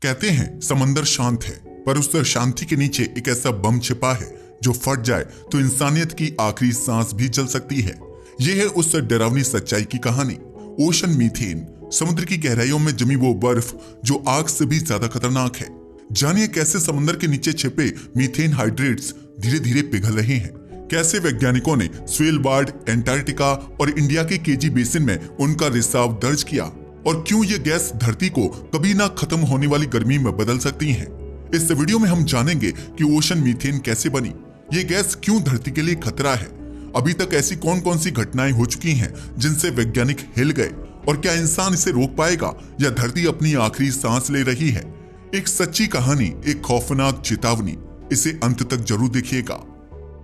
कहते हैं समंदर शांत है, पर उस शांति के नीचे एक ऐसा बम छिपा है जो फट जाए तो इंसानियत की आखिरी सांस भी जल सकती है। यह है उस डरावनी सच्चाई की कहानी। ओशन मीथेन, समुद्र की गहराइयों में जमी वो बर्फ जो आग से भी ज्यादा खतरनाक है। जानिए कैसे समंदर के नीचे छिपे मीथेन हाइड्रेट्स धीरे धीरे पिघल रहे हैं, कैसे वैज्ञानिकों ने स्वेलबार्ड, एंटार्क्टिका और इंडिया के केजी बेसिन में उनका रिसाव दर्ज किया, और क्यों ये गैस धरती को कभी ना खत्म होने वाली गर्मी में बदल सकती है। इस वीडियो में हम जानेंगे कि ओशन मीथेन कैसे बनी, ये गैस क्यों धरती के लिए खतरा है, अभी तक ऐसी कौन कौन सी घटनाएं हो चुकी हैं जिनसे वैज्ञानिक हिल गए, और क्या इंसान इसे रोक पाएगा या धरती अपनी आखिरी सांस ले रही है। एक सच्ची कहानी, एक खौफनाक चेतावनी, इसे अंत तक जरूर देखिएगा।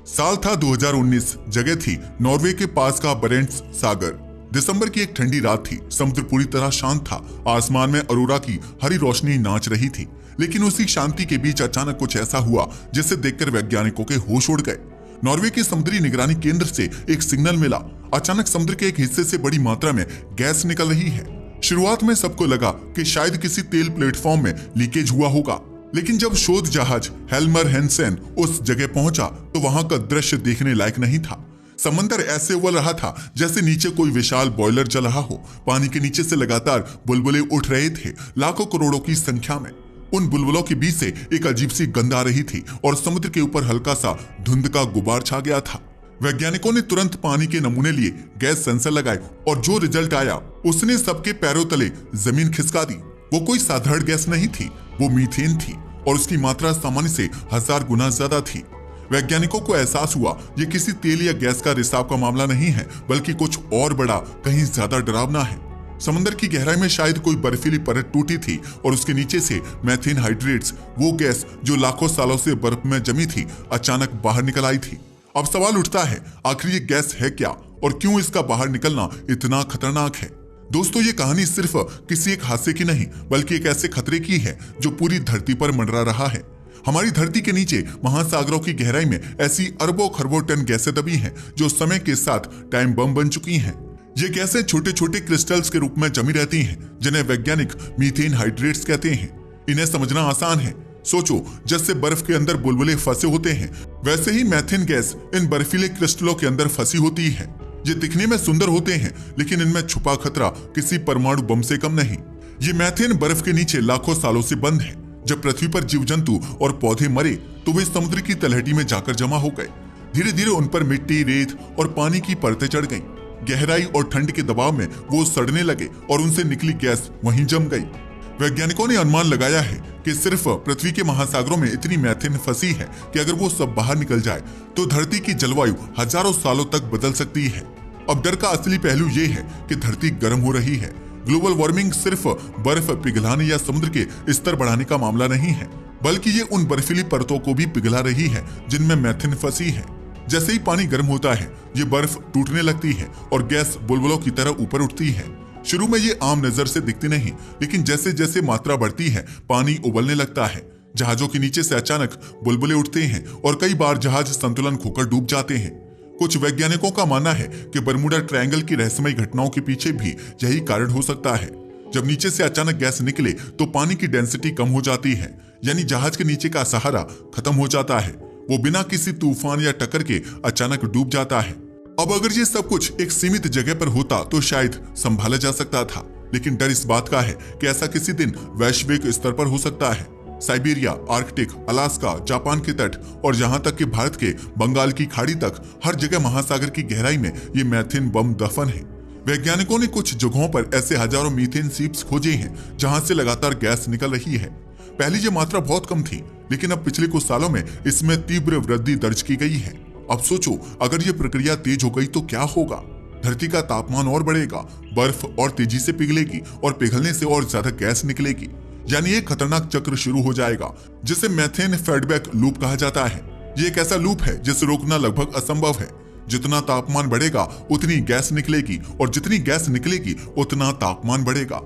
साल था 2019, जगह थी नॉर्वे के पास का बरेंट्स सागर। दिसंबर की एक ठंडी रात थी, समुद्र पूरी तरह शांत था, आसमान में अरोरा की हरी रोशनी नाच रही थी। लेकिन उसी शांति के बीच अचानक कुछ ऐसा हुआ जिसे देखकर वैज्ञानिकों के होश उड़ गए। नॉर्वे के समुद्री निगरानी केंद्र से एक सिग्नल मिला। अचानक समुद्र के एक हिस्से से बड़ी मात्रा में गैस निकल रही है। शुरुआत में सबको लगा कि शायद किसी तेल प्लेटफॉर्म में लीकेज हुआ होगा, लेकिन जब शोध जहाज हेल्मर हेंसेन उस जगह पहुंचा तो वहां का दृश्य देखने लायक नहीं था। समंदर ऐसे उबल रहा था जैसे नीचे कोई विशाल बॉयलर जल रहा हो। पानी के नीचे से लगातार बुलबुले उठ रहे थे, लाखों करोड़ों की संख्या में। उन बुलबुलों के बीच से एक अजीब सी गंध आ रही थी और समुद्र के ऊपर हल्का सा धुंध का गुबार छा गया था। वैज्ञानिकों ने तुरंत पानी के नमूने लिए, गैस सेंसर लगाए, और जो रिजल्ट आया उसने सबके पैरों तले जमीन खिसका दी। वो कोई साधारण गैस नहीं थी, वो मीथेन थी, और उसकी मात्रा सामान्य से 1000 गुना ज्यादा थी। वैज्ञानिकों को एहसास हुआ ये किसी तेल या गैस का रिसाव का मामला नहीं है, बल्कि कुछ और बड़ा, कहीं ज्यादा डरावना है। समंदर की गहराई में शायद कोई बर्फीली परत टूटी थी और उसके नीचे से मीथेन हाइड्रेट्स, वो गैस जो लाखों सालों से बर्फ में जमी थी, अचानक बाहर निकल आई थी। अब सवाल उठता है, आखिर ये गैस है क्या और क्यों इसका बाहर निकलना इतना खतरनाक है। दोस्तों, ये कहानी सिर्फ किसी एक हादसे की नहीं, बल्कि एक ऐसे खतरे की है जो पूरी धरती पर मंडरा रहा है। हमारी धरती के नीचे महासागरों की गहराई में ऐसी अरबों खरबों टन गैसें दबी हैं जो समय के साथ टाइम बम बन चुकी हैं। ये गैसें छोटे छोटे क्रिस्टल्स के रूप में जमी रहती हैं, जिन्हें वैज्ञानिक मीथेन हाइड्रेट्स कहते हैं। इन्हें समझना आसान है। सोचो, जैसे बर्फ के अंदर बुलबुले फंसे होते हैं, वैसे ही मीथेन गैस इन बर्फीले क्रिस्टलों के अंदर फंसी होती है। ये दिखने में सुंदर होते हैं, लेकिन इनमें छुपा खतरा किसी परमाणु बम से कम नहीं। ये मीथेन बर्फ के नीचे लाखों सालों से बंद है। जब पृथ्वी पर जीव जंतु और पौधे मरे तो वे समुद्र की तलहटी में जाकर जमा हो गए। धीरे धीरे उन पर मिट्टी, रेत और पानी की परतें चढ़ गईं। गहराई और ठंड के दबाव में वो सड़ने लगे और उनसे निकली गैस वहीं जम गई। वैज्ञानिकों ने अनुमान लगाया है कि सिर्फ पृथ्वी के महासागरों में इतनी मीथेन फंसी है कि अगर वो सब बाहर निकल जाए तो धरती की जलवायु हजारों सालों तक बदल सकती है। अब डर का असली पहलू ये है कि धरती गर्म हो रही है। ग्लोबल वार्मिंग सिर्फ बर्फ पिघलाने या समुद्र के स्तर बढ़ाने का मामला नहीं है, बल्कि ये उन बर्फीली परतों को भी पिघला रही है जिनमें मीथेन फंसी है। जैसे ही पानी गर्म होता है, ये बर्फ टूटने लगती है और गैस बुलबुलों की तरह ऊपर उठती है। शुरू में ये आम नजर से दिखती नहीं, लेकिन जैसे जैसे मात्रा बढ़ती है, पानी उबलने लगता है। जहाजों के नीचे से अचानक बुलबुले उठते हैं और कई बार जहाज संतुलन खोकर डूब जाते हैं। कुछ वैज्ञानिकों का मानना है कि बर्मुडा ट्रायंगल की रहस्यमयी घटनाओं के पीछे भी यही कारण हो सकता है। जब नीचे से अचानक गैस निकले तो पानी की डेंसिटी कम हो जाती है, यानी जहाज के नीचे का सहारा खत्म हो जाता है। वो बिना किसी तूफान या टक्कर के अचानक डूब जाता है। अब अगर ये सब कुछ एक सीमित जगह पर होता तो शायद संभाला जा सकता था, लेकिन डर इस बात का है कि ऐसा किसी दिन वैश्विक स्तर पर हो सकता है। साइबेरिया, आर्कटिक, अलास्का, जापान के तट और यहाँ तक कि भारत के बंगाल की खाड़ी तक, हर जगह महासागर की गहराई में ये मीथेन बम दफन है। वैज्ञानिकों ने कुछ जगहों पर ऐसे हजारों मीथेन सीप्स खोजे हैं जहां से लगातार गैस निकल रही है। पहले ये मात्रा बहुत कम थी, लेकिन अब पिछले कुछ सालों में इसमें तीव्र वृद्धि दर्ज की गई है। अब सोचो, अगर ये प्रक्रिया तेज हो गई तो क्या होगा। धरती का तापमान और बढ़ेगा, बर्फ और तेजी से पिघलेगी और पिघलने से और ज्यादा गैस निकलेगी, यानी एक खतरनाक चक्र शुरू हो जाएगा जिसे मीथेन फीडबैक लूप कहा जाता है। ये एक ऐसा लूप है जिसे रोकना लगभग असंभव है। जितना तापमान बढ़ेगा उतनी गैस निकलेगी और जितनी गैस निकलेगी उतना तापमान बढ़ेगा।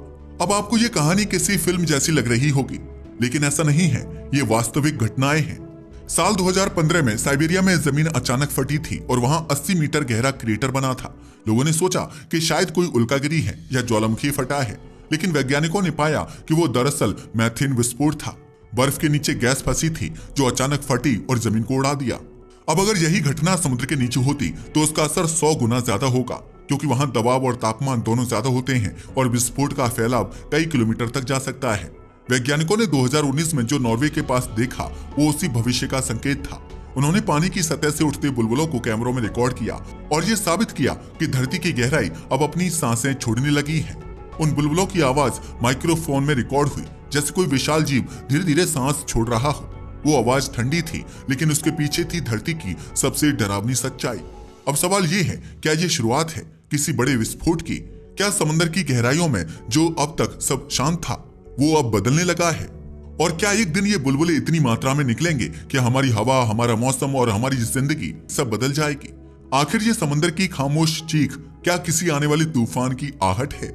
अब आपको ये कहानी किसी फिल्म जैसी लग रही होगी, लेकिन ऐसा नहीं है, ये वास्तविक घटनाएं हैं। साल 2015 में साइबेरिया में जमीन अचानक फटी थी और वहां 80 मीटर गहरा क्रेटर बना था। लोगों ने सोचा कि शायद कोई उल्कागिरी है या ज्वालामुखी फटा है, लेकिन वैज्ञानिकों ने पाया कि वो दरअसल मीथेन विस्फोट था। बर्फ के नीचे गैस फंसी थी जो अचानक फटी और जमीन को उड़ा दिया। अब अगर यही घटना समुद्र के नीचे होती तो उसका असर 100 गुना ज्यादा होगा, क्योंकि वहां दबाव और तापमान दोनों ज्यादा होते हैं और विस्फोट का फैलाव कई किलोमीटर तक जा सकता है। वैज्ञानिकों ने 2019 में जो नॉर्वे के पास देखा वो उसी भविष्य का संकेत था। उन्होंने पानी की सतह से उठते बुलबुलों को कैमरों में रिकॉर्ड किया और ये साबित किया कि धरती की गहराई अब अपनी सांसें छोड़ने लगी है। उन बुलबुलों की आवाज माइक्रोफोन में रिकॉर्ड हुई, जैसे कोई विशाल जीव धीरे धीरे सांस छोड़ रहा हो। वो आवाज ठंडी थी, लेकिन उसके पीछे थी धरती की सबसे डरावनी सच्चाई। अब सवाल ये है, क्या ये शुरुआत है किसी बड़े विस्फोट की? क्या समंदर की गहराइयों में जो अब तक सब शांत था वो अब बदलने लगा है? और क्या एक दिन ये बुलबुलें इतनी मात्रा में निकलेंगे कि हमारी हवा, हमारा मौसम और हमारी जिंदगी सब बदल जाएगी? आखिर ये समंदर की खामोश चीख क्या किसी आने वाले तूफान की आहट है?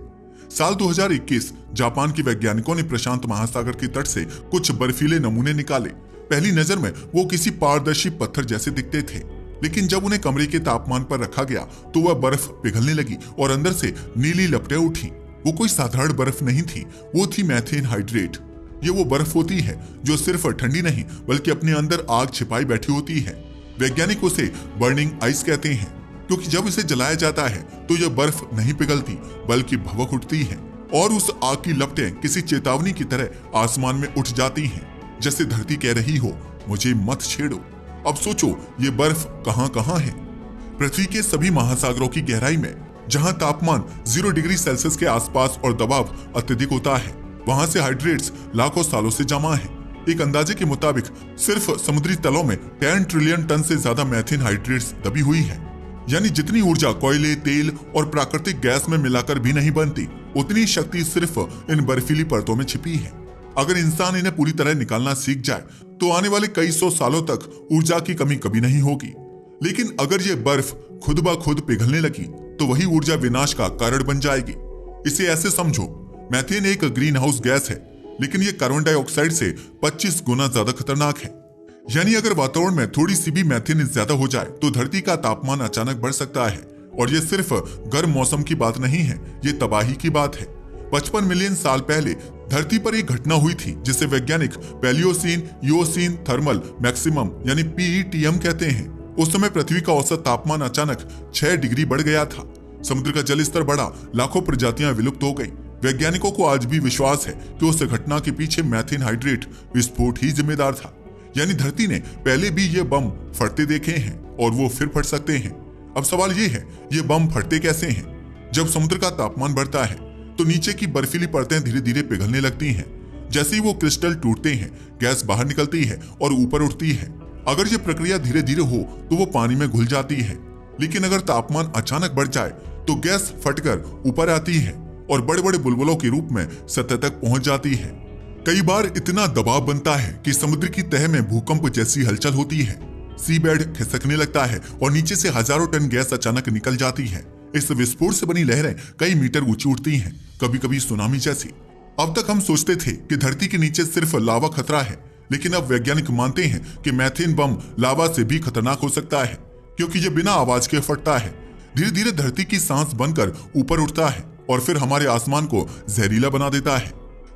साल 2021 जापान के वैज्ञानिकों ने प्रशांत महासागर के तट से कुछ बर्फीले नमूने निकाले। पहली नजर में वो किसी पारदर्शी पत्थर जैसे दिखते थे, लेकिन जब उन्हें कमरे के तापमान पर रखा गया तो वह बर्फ पिघलने लगी और अंदर से नीली लपटें उठी। वो कोई साधारण बर्फ नहीं थी, वो थी मीथेन हाइड्रेट। ये वो बर्फ होती है जो सिर्फ ठंडी नहीं बल्कि अपने अंदर आग छिपाई बैठी होती है। वैज्ञानिक उसे बर्निंग आइस कहते हैं, क्योंकि जब इसे जलाया जाता है तो यह बर्फ नहीं पिघलती बल्कि भभक उठती है और उस आग की लपटें किसी चेतावनी की तरह आसमान में उठ जाती हैं, जैसे धरती कह रही हो, मुझे मत छेड़ो। अब सोचो, ये बर्फ कहां कहां है? पृथ्वी के सभी महासागरों की गहराई में, जहां तापमान 0 डिग्री सेल्सियस के आसपास और दबाव अत्यधिक होता है, वहां से हाइड्रेट्स लाखों सालों से जमा है। एक अंदाजे के मुताबिक सिर्फ समुद्री तलों में 10 ट्रिलियन टन से ज्यादा मीथेन हाइड्रेट्स दबी हुई है। यानी जितनी ऊर्जा कोयले, तेल और प्राकृतिक गैस में मिलाकर भी नहीं बनती, उतनी शक्ति सिर्फ इन बर्फीली परतों में छिपी है। अगर इंसान इन्हें पूरी तरह निकालना सीख जाए तो आने वाले कई सौ सालों तक ऊर्जा की कमी कभी नहीं होगी। लेकिन अगर ये बर्फ खुद ब खुद पिघलने लगी तो वही ऊर्जा विनाश का कारण बन जाएगी। इसे ऐसे समझो, मीथेन एक ग्रीन हाउस गैस है, लेकिन ये कार्बन डाइऑक्साइड से 25 गुना ज्यादा खतरनाक है। यानी अगर वातावरण में थोड़ी सी भी मीथेन ज्यादा हो जाए तो धरती का तापमान अचानक बढ़ सकता है। और ये सिर्फ गर्म मौसम की बात नहीं है, ये तबाही की बात है। 55 मिलियन साल पहले धरती पर एक घटना हुई थी जिसे वैज्ञानिक पैलियोसीन ईओसीन थर्मल मैक्सिमम यानी PETM कहते हैं। उस समय पृथ्वी का औसत तापमान अचानक 6 डिग्री बढ़ गया था। समुद्र का जल स्तर बढ़ा, लाखों प्रजातियां विलुप्त हो गई। वैज्ञानिकों को आज भी विश्वास है कि उस घटना के पीछे मीथेन हाइड्रेट विस्फोट ही जिम्मेदार था। यानी धरती ने पहले भी ये बम फटते देखे हैं और वो फिर फट सकते हैं। अब सवाल ये है, ये बम फटते कैसे हैं? जब समुद्र का तापमान बढ़ता है तो नीचे की बर्फीली परतें धीरे धीरे पिघलने लगती हैं। जैसे ही वो क्रिस्टल टूटते हैं, गैस बाहर निकलती है और ऊपर उठती है। अगर ये प्रक्रिया धीरे धीरे हो तो वो पानी में घुल जाती है, लेकिन अगर तापमान अचानक बढ़ जाए तो गैस फटकर ऊपर आती है और बड़े बड़े बुलबुलों के रूप में सतह तक पहुंच जाती है। कई बार इतना दबाव बनता है कि समुद्र की तह में भूकंप जैसी हलचल होती है। सी बेड खिसकने लगता है और नीचे से हजारों टन गैस अचानक निकल जाती है। इस विस्फोट से बनी लहरें कई मीटर ऊंची उठती हैं, कभी कभी सुनामी जैसी। अब तक हम सोचते थे कि धरती के नीचे सिर्फ लावा खतरा है, लेकिन अब वैज्ञानिक मानते हैं कि मीथेन बम लावा से भी खतरनाक हो सकता है, क्योंकि ये बिना आवाज के फटता है, धीरे धीरे धरती की सांस बनकर ऊपर उठता है और फिर हमारे आसमान को जहरीला बना देता है।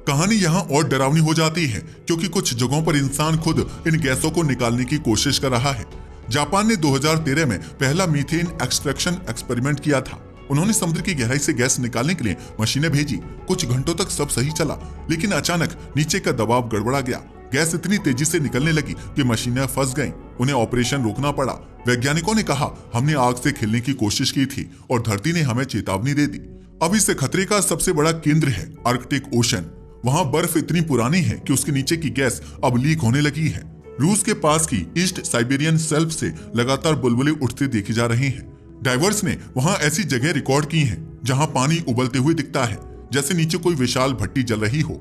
कहानी यहाँ और डरावनी हो जाती है क्योंकि कुछ जगहों पर इंसान खुद इन गैसों को निकालने की कोशिश कर रहा है। जापान ने 2013 में पहला मीथेन एक्सट्रैक्शन एक्सपेरिमेंट किया था। उन्होंने समुद्र की गहराई से गैस निकालने के लिए मशीनें भेजी। कुछ घंटों तक सब सही चला, लेकिन अचानक नीचे का दबाव गड़बड़ा गया। गैस इतनी तेजी से निकलने लगी कि मशीनें फंस गईं। उन्हें ऑपरेशन रोकना पड़ा। वैज्ञानिकों ने कहा, हमने आग से खेलने की कोशिश की थी और धरती ने हमें चेतावनी दे दी। अब इस खतरे का सबसे बड़ा केंद्र है आर्कटिक ओशन। वहां बर्फ इतनी पुरानी है कि उसके नीचे की गैस अब लीक होने लगी है। रूस के पास की ईस्ट साइबेरियन शेल्फ से लगातार बुलबुले उठते देखे जा रहे हैं। डाइवर्स ने वहां ऐसी जगह रिकॉर्ड की हैं जहां पानी उबलते हुए दिखता है, जैसे नीचे कोई विशाल भट्टी जल रही हो।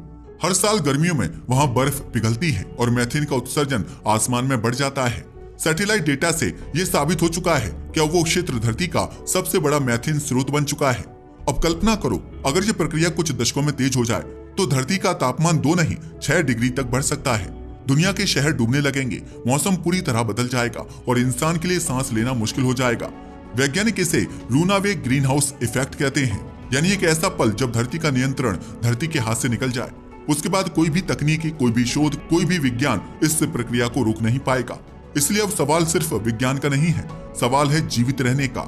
हर साल गर्मियों में वहां बर्फ पिघलती है और मीथेन का उत्सर्जन आसमान में बढ़ जाता है। सैटेलाइट डेटा से यह साबित हो चुका है कि अब वो क्षेत्र धरती का सबसे बड़ा मीथेन स्रोत बन चुका है। अब कल्पना करो, अगर ये प्रक्रिया कुछ दशकों में तेज हो जाए तो धरती का तापमान 2 नहीं 6 डिग्री तक बढ़ सकता है। दुनिया के शहर डूबने लगेंगे, मौसम पूरी तरह बदल जाएगा और इंसान के लिए सांस लेना मुश्किल हो जाएगा। वैज्ञानिक इसे रूनावे ग्रीन हाउस इफेक्ट कहते हैं। यानी एक ऐसा पल जब धरती का नियंत्रण धरती के हाथ से निकल जाए। उसके बाद कोई भी तकनीकी, कोई भी शोध, कोई भी विज्ञान इस प्रक्रिया को रोक नहीं पाएगा। इसलिए अब सवाल सिर्फ विज्ञान का नहीं है, सवाल है जीवित रहने का।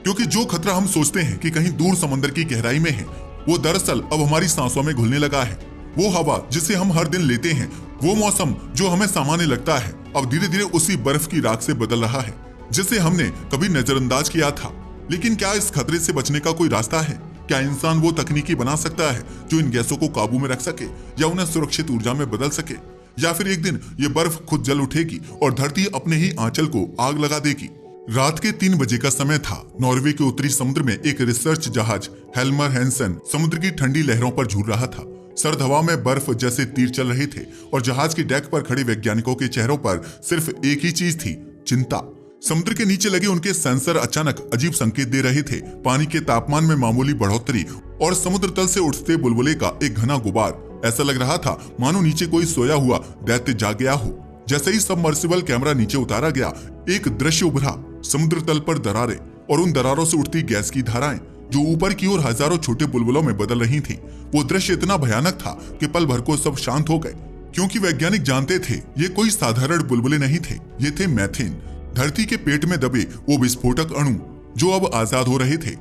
क्योंकि जो खतरा हम सोचते हैं कि कहीं दूर समंदर की गहराई में है, वो दरअसल अब हमारी सांसों में घुलने लगा है। वो हवा जिसे हम हर दिन लेते हैं, वो मौसम जो हमें सामान्य लगता है, अब धीरे धीरे उसी बर्फ की राख से बदल रहा है जिसे हमने कभी नजरअंदाज किया था। लेकिन क्या इस खतरे से बचने का कोई रास्ता है? क्या इंसान वो तकनीकी बना सकता है जो इन गैसों को काबू में रख सके या उन्हें सुरक्षित ऊर्जा में बदल सके? या फिर एक दिन ये बर्फ खुद जल उठेगी और धरती अपने ही आंचल को आग लगा देगी? रात के 3 बजे का समय था। नॉर्वे के उत्तरी समुद्र में एक रिसर्च जहाज हेल्मर हैंसन समुद्र की ठंडी लहरों पर झूल रहा था। सर्द हवा में बर्फ जैसे तीर चल रहे थे और जहाज के डेक पर खड़े वैज्ञानिकों के चेहरों पर सिर्फ एक ही चीज थी, चिंता। समुद्र के नीचे लगे उनके सेंसर अचानक अजीब संकेत दे रहे थे। पानी के तापमान में मामूली बढ़ोतरी और समुद्र तल से उठते बुलबुले का एक घना गुबार। ऐसा लग रहा था मानो नीचे कोई सोया हुआ दैत्य जाग गया हो। जैसे ही सबमर्सिबल कैमरा नीचे उतारा गया, एक दृश्य उभरा। समुद्र तल पर दरारें और उन दरारों से उठती गैस की धाराएं जो ऊपर की ओर हजारों छोटे बुलबुलों में बदल रही थी। वो दृश्य इतना भयानक था कि पल भर को सब शांत हो गए, क्योंकि वैज्ञानिक जानते थे ये कोई साधारण बुलबुले नहीं थे, ये थे मीथेन, धरती के पेट में दबे वो विस्फोटक अणु जो अब आजाद हो रहे थे।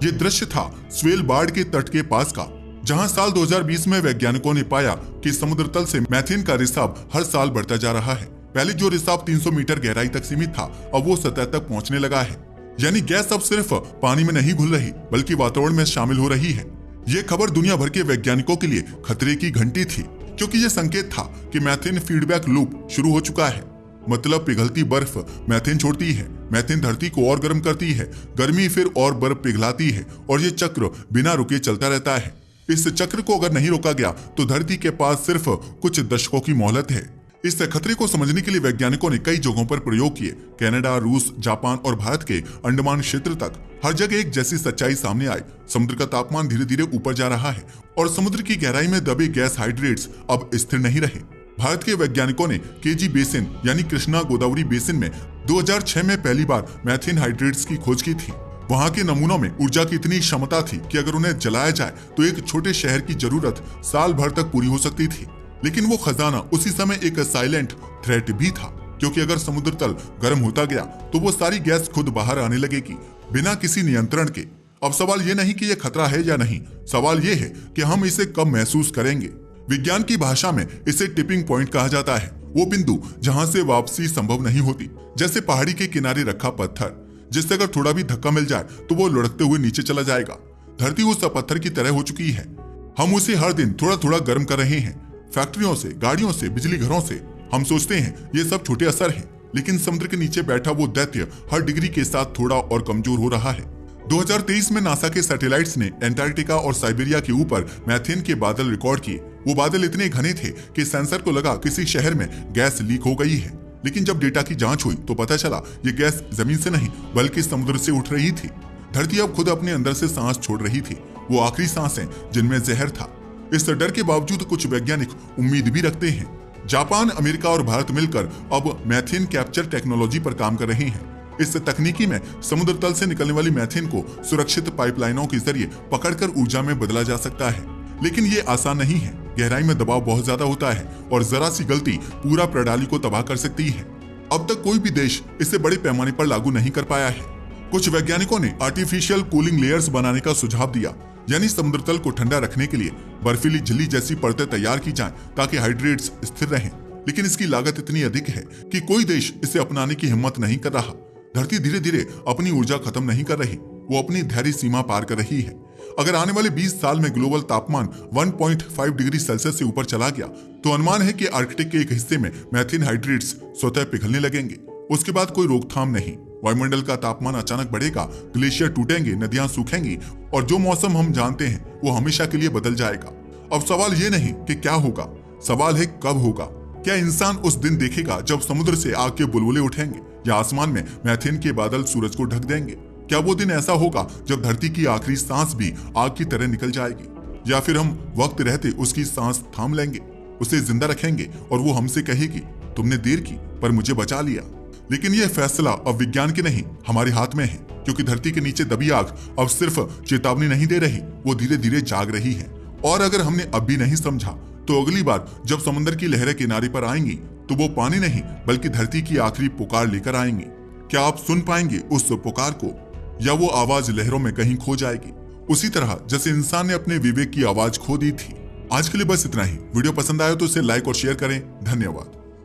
ये दृश्य था स्वेलबार्ड के तट के पास का, जहां साल 2020 में वैज्ञानिकों ने पाया कि समुद्र तल से मीथेन का रिसाव हर साल बढ़ता जा रहा है। पहले जो रिसाव 300 मीटर गहराई तक सीमित था, अब वो सतह तक पहुंचने लगा है। यानी गैस अब सिर्फ पानी में नहीं घुल रही, बल्कि वातावरण में शामिल हो रही है। ये खबर दुनिया भर के वैज्ञानिकों के लिए खतरे की घंटी थी, क्योंकि ये संकेत था कि मीथेन फीडबैक लूप शुरू हो चुका है। मतलब पिघलती बर्फ मीथेन छोड़ती है, मीथेन धरती को और गर्म करती है, गर्मी फिर और बर्फ पिघलाती है, और ये चक्र बिना रुके चलता रहता है। इस चक्र को अगर नहीं रोका गया तो धरती के पास सिर्फ कुछ दशकों की मोहलत है। इस खतरे को समझने के लिए वैज्ञानिकों ने कई जगहों पर प्रयोग किए। कनाडा, रूस, जापान और भारत के अंडमान क्षेत्र तक हर जगह एक जैसी सच्चाई सामने आई। समुद्र का तापमान धीरे धीरे ऊपर जा रहा है और समुद्र की गहराई में दबे गैस हाइड्रेट्स अब स्थिर नहीं रहे। भारत के वैज्ञानिकों ने केजी बेसिन यानी कृष्णा गोदावरी बेसिन में 2006 में पहली बार मीथेन हाइड्रेट्स की खोज की थी। वहां के नमूनों में ऊर्जा की इतनी क्षमता थी कि अगर उन्हें जलाया जाए तो एक छोटे शहर की जरूरत साल भर तक पूरी हो सकती थी। लेकिन वो खजाना उसी समय एक साइलेंट थ्रेट भी था, क्योंकि अगर समुद्र तल गर्म होता गया तो वो सारी गैस खुद बाहर आने लगेगी बिना किसी नियंत्रण के। अब सवाल ये नहीं कि ये खतरा है या नहीं, सवाल ये है कि हम इसे कब महसूस करेंगे। विज्ञान की भाषा में इसे टिपिंग पॉइंट कहा जाता है, वो बिंदु जहां से वापसी संभव नहीं होती। जैसे पहाड़ी के किनारे रखा पत्थर, जिससे अगर थोड़ा भी धक्का मिल जाए तो वो लुढ़कते हुए नीचे चला जाएगा। धरती उस पत्थर की तरह हो चुकी है। हम उसे हर दिन थोड़ा थोड़ा गर्म कर रहे हैं, फैक्ट्रियों से, गाड़ियों से, बिजली घरों से। हम सोचते हैं ये सब छोटे असर हैं, लेकिन समुद्र के नीचे बैठा वो दैत्य हर डिग्री के साथ थोड़ा और कमजोर हो रहा है। 2023 में नासा के सैटेलाइट्स ने एंटार्क्टिका और साइबेरिया के ऊपर मीथेन के बादल रिकॉर्ड किए। वो बादल इतने घने थे कि सेंसर को लगा किसी शहर में गैस लीक हो गई है। लेकिन जब डेटा की जांच हुई तो पता चला ये गैस जमीन से नहीं बल्कि समुद्र से उठ रही थी। धरती अब खुद अपने अंदर से सांस छोड़ रही थी, वो आखिरी सांसें जिनमें जहर था। इस डर के बावजूद कुछ वैज्ञानिक उम्मीद भी रखते हैं। जापान, अमेरिका और भारत मिलकर अब मीथेन कैप्चर टेक्नोलॉजी पर काम कर रहे हैं। इस तकनीकी में समुद्र तल से निकलने वाली मीथेन को सुरक्षित पाइपलाइनों के जरिए पकड़कर ऊर्जा में बदला जा सकता है। लेकिन ये आसान नहीं है। गहराई में दबाव बहुत ज्यादा होता है और जरा सी गलती पूरा प्रणाली को तबाह कर सकती है। अब तक कोई भी देश इसे बड़े पैमाने पर लागू नहीं कर पाया है। कुछ वैज्ञानिकों ने आर्टिफिशियल कूलिंग लेयर्स बनाने का सुझाव दिया, यानी समुद्र तल को ठंडा रखने के लिए बर्फीली झिल्ली जैसी परतें तैयार की जाएं ताकि हाइड्रेट्स स्थिर रहें। लेकिन इसकी लागत इतनी अधिक है कि कोई देश इसे अपनाने की हिम्मत नहीं कर रहा। धरती धीरे धीरे अपनी ऊर्जा खत्म नहीं कर रही, वो अपनी धैर्य सीमा पार कर रही है। अगर आने वाले 20 साल में ग्लोबल तापमान 1.5 डिग्री सेल्सियस से ऊपर चला गया तो अनुमान है कि आर्कटिक के एक हिस्से में मीथेन हाइड्रेट्स स्वतः पिघलने लगेंगे। उसके बाद कोई रोकथाम नहीं। वायुमंडल का तापमान अचानक बढ़ेगा, ग्लेशियर टूटेंगे, नदियां सूखेंगी और जो मौसम हम जानते हैं वो हमेशा के लिए बदल जाएगा। अब सवाल ये नहीं कि क्या होगा, सवाल है कब होगा। क्या इंसान उस दिन देखेगा जब समुद्र से आग के बुलबुले उठेंगे या आसमान में मीथेन के बादल सूरज को ढक देंगे? क्या वो दिन ऐसा होगा जब धरती की आखिरी सांस भी आग की तरह निकल जाएगी? या फिर हम वक्त रहते उसकी सांस थाम लेंगे, उसे जिंदा रखेंगे और वो हमसे कहेगी तुमने देर की पर मुझे बचा लिया? लेकिन यह फैसला अब विज्ञान के नहीं हमारे हाथ में है, क्योंकि धरती के नीचे दबी आग अब सिर्फ चेतावनी नहीं दे रही, वो धीरे धीरे जाग रही है। और अगर हमने अब भी नहीं समझा तो अगली बार जब समुद्र की लहरें किनारे पर आएंगी तो वो पानी नहीं बल्कि धरती की आखिरी पुकार लेकर आएंगी। क्या आप सुन पाएंगे उस पुकार को, या वो आवाज लहरों में कहीं खो जाएगी, उसी तरह जैसे इंसान ने अपने विवेक की आवाज खो दी थी। आज के लिए बस इतना ही। वीडियो पसंद आया तो इसे लाइक और शेयर करें। धन्यवाद।